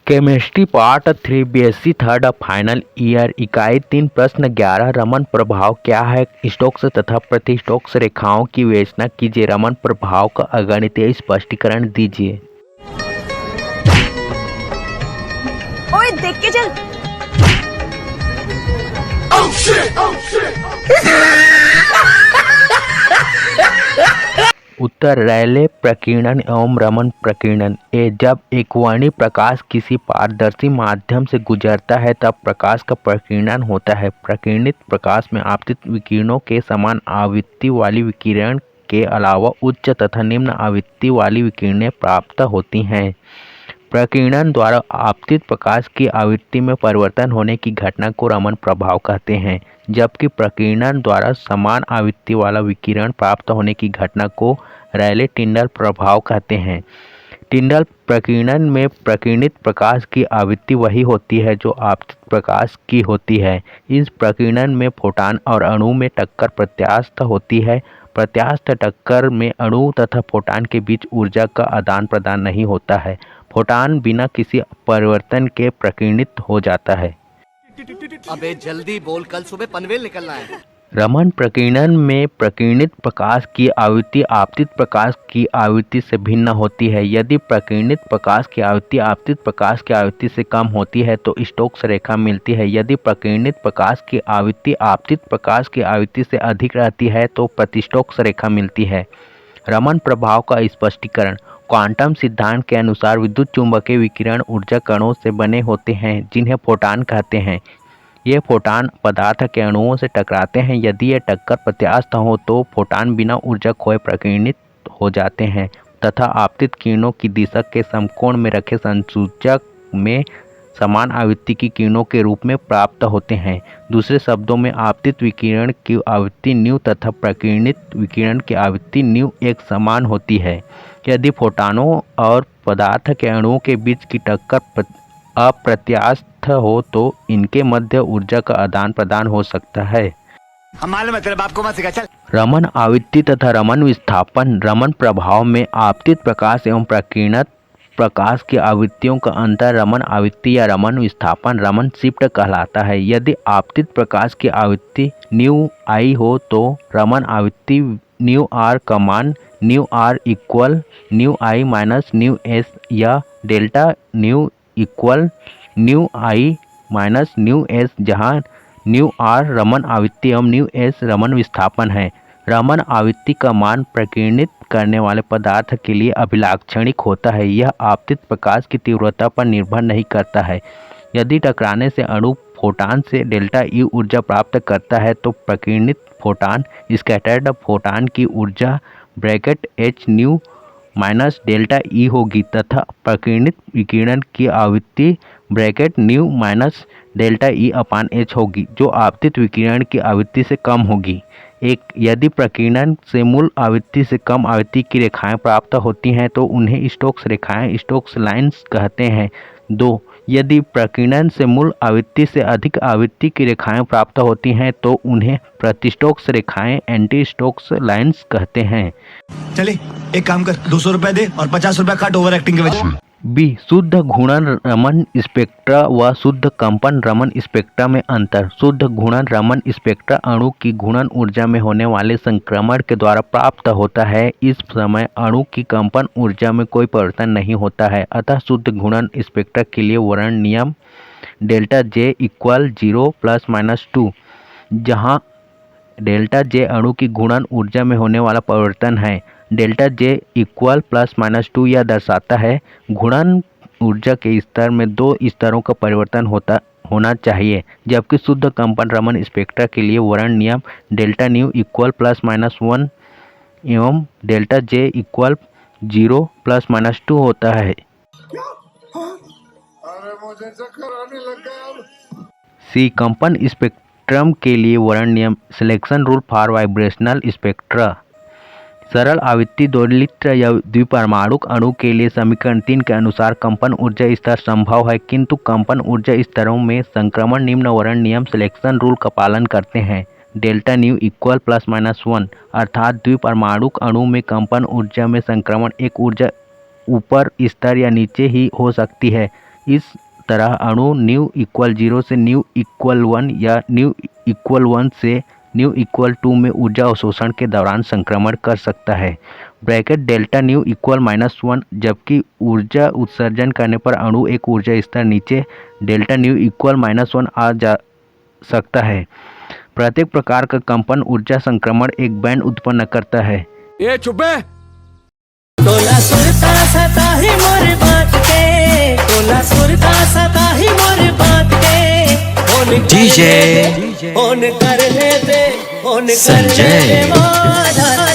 Chemistry part 3 BSc third final year इकाई 3 प्रश्न 11 रमन प्रभाव क्या है। स्टोक्स तथा प्रतिस्टोक्स रेखाओं की विवेचना कीजिए। रमन प्रभाव का अगणितीय स्पष्टीकरण दीजिए। ओए देख के चल। Oh shit! Oh shit! उत्तर रैले प्रकीर्णन एवं रमन प्रकीर्णन। जब एक वर्णी प्रकाश किसी पारदर्शी माध्यम से गुजरता है तब प्रकाश का प्रकीर्णन होता है। प्रकीर्णित प्रकाश में आपतित विकिरणों के समान आवृत्ति वाली विकिरण के अलावा उच्च तथा निम्न आवृत्ति वाली विकिरणें प्राप्त होती हैं। प्रकीर्णन द्वारा आपतित प्रकाश की आवृत्ति में परिवर्तन होने की घटना को रमन प्रभाव कहते हैं, जबकि प्रकीर्णन द्वारा समान आवृत्ति वाला विकिरण प्राप्त होने की घटना को रैले टिंडल प्रभाव कहते हैं। टिंडल प्रकीर्णन में प्रकीर्णित प्रकाश की आवृत्ति वही होती है जो आपतित प्रकाश की होती है। इस प्रकीर्णन में फोटान और अणु में टक्कर प्रत्यास्थ होती है। प्रत्यास्थ टक्कर में अणु तथा फोटान के बीच ऊर्जा का आदान प्रदान नहीं होता है। फोटान बिना किसी परिवर्तन के प्रकीर्णित हो जाता है। अबे जल्दी बोल, कल सुबह पनवेल निकलना है। रमन प्रकीर्णन में प्रकीर्णित प्रकाश की आवृत्ति आपतित प्रकाश की आवृत्ति से भिन्न होती है। यदि प्रकीर्णित प्रकाश की आवृत्ति आपतित प्रकाश की आवृत्ति से कम होती है तो स्टोक्स रेखा मिलती है। यदि प्रकीर्णित प्रकाश की आवृत्ति आपतित प्रकाश की आवृत्ति से अधिक रहती है तो प्रतिस्टोक्स रेखा मिलती है। रमन प्रभाव का स्पष्टीकरण। क्वांटम सिद्धांत के अनुसार विद्युत चुंबकीय विकिरण ऊर्जा कणों से बने होते हैं जिन्हें फोटान कहते हैं। ये फोटान पदार्थ के अणुओं से टकराते हैं। यदि ये टक्कर प्रत्यास्थ हो तो फोटान बिना ऊर्जा खोए प्रकीर्णित हो जाते हैं तथा आपतित किरणों की दिशा के समकोण में रखे संसूचक में समान आवृत्ति की किरणों के रूप में प्राप्त होते हैं। दूसरे शब्दों में आपतित विकिरण की आवृत्ति न्यू तथा प्रकीर्णित विकिरण की आवृत्ति न्यू एक समान होती है। यदि फोटानों और पदार्थ के अणुओं के बीच की टक्कर अप्रत्यास्थ हो तो इनके मध्य ऊर्जा का आदान प्रदान हो सकता है। हम मालूम है तेरे बाप को मत सिखा, चल। रमन आवृत्ति तथा रमन विस्थापन। रमन प्रभाव में आपतित प्रकाश एवं प्रकीर्णित प्रकाश की आवृत्तियों का अंतर रमन आवृत्ति या रमन विस्थापन रमन शिफ्ट कहलाता है। यदि आपतित प्रकाश की आवृत्ति न्यू आई हो तो रमन आवृत्ति न्यू आर का मान nu R equal nu I minus nu S या delta nu equal nu I minus nu S, जहाँ न्यू आर रमन आवृत्ति एवं न्यू एस रमन विस्थापन है। रमन आवृत्ति का मान प्रकीर्णित करने वाले पदार्थ के लिए अभिलाक्षणिक होता है। यह आपतित प्रकाश की तीव्रता पर निर्भर नहीं करता है। यदि टकराने से अणु फोटान से डेल्टा ई ऊर्जा प्राप्त करता है तो प्रकीर्णित फोटान स्कैटर्ड फोटान की ऊर्जा bracket H nu minus delta E होगी तथा प्रकीर्णित विकिरण की आवृत्ति bracket nu minus delta E upon H होगी जो आपतित विकिरण की आवृत्ति से कम होगी। यदि प्रकीर्णन से मूल आवृत्ति से कम आवृत्ति की रेखाएं प्राप्त होती हैं तो उन्हें स्टोक्स रेखाएं स्टोक्स लाइन्स कहते हैं। 2. यदि प्रकीर्णन से मूल आवृत्ति से अधिक आवृत्ति की रेखाएं प्राप्त होती हैं तो उन्हें प्रतिस्टोक्स रेखाएं एंटी स्टोक्स लाइन्स कहते हैं। चले एक काम कर, 200 रुपए दे और 50 रुपए काट ओवर एक्टिंग के वजह। बी. शुद्ध घूर्णन रमन स्पेक्ट्रा व शुद्ध कंपन रमन स्पेक्ट्रा में अंतर। शुद्ध घूर्णन रमन स्पेक्ट्रा अणु की घूर्णन ऊर्जा में होने वाले संक्रमण के द्वारा प्राप्त होता है। इस समय अणु की कंपन ऊर्जा में कोई परिवर्तन नहीं होता है। अतः शुद्ध घूर्णन स्पेक्ट्रा के लिए वर्ण नियम डेल्टा जे इक्वल 0 ± 2, जहाँ डेल्टा जे अणु की घूर्णन ऊर्जा में होने वाला परिवर्तन है। डेल्टा जे इक्वल ±2 यह दर्शाता है घूर्णन ऊर्जा के स्तर में 2 स्तरों का परिवर्तन होना चाहिए, जबकि शुद्ध कंपन रमन स्पेक्ट्रा के लिए वर्ण नियम डेल्टा न्यू इक्वल ±1 एवं डेल्टा जे इक्वल 0 ± 2 होता है। अरे मुझे चक्कर आने लग गया। सी. कंपन स्पेक्ट्रम के लिए वर्ण नियम selection rule for vibrational spectra. सरल आवृत्ति दोलित्र या द्विपरमाणुक अणु के लिए समीकरण 3 के अनुसार कंपन ऊर्जा स्तर संभव है, किंतु कंपन ऊर्जा स्तरों में संक्रमण निम्न वर्ण नियम सिलेक्शन रूल का पालन करते हैं। डेल्टा न्यू इक्वल ±1 अर्थात द्विपरमाणुक अणु में कंपन ऊर्जा में संक्रमण एक ऊर्जा ऊपर स्तर या नीचे ही हो सकती है। इस तरह अणु न्यू इक्वल 0 से न्यू इक्वल 1 या न्यू इक्वल 1 से न्यू इक्वल 2 में ऊर्जा अवशोषण के दौरान संक्रमण कर सकता है। ब्रैकेट डेल्टा न्यू इक्वल -1, जबकि ऊर्जा उत्सर्जन करने पर अणु एक ऊर्जा स्तर नीचे डेल्टा न्यू इक्वल -1 आ जा सकता है। प्रत्येक प्रकार का कंपन ऊर्जा संक्रमण एक बैंड उत्पन्न करता है। ये चुप्पे तोला सुरता सता ही मोर बात के, तोला सुरता सता ही मोर बात के। फोन कर ले दे, फोन कर ले दे, फोन कर ले दे।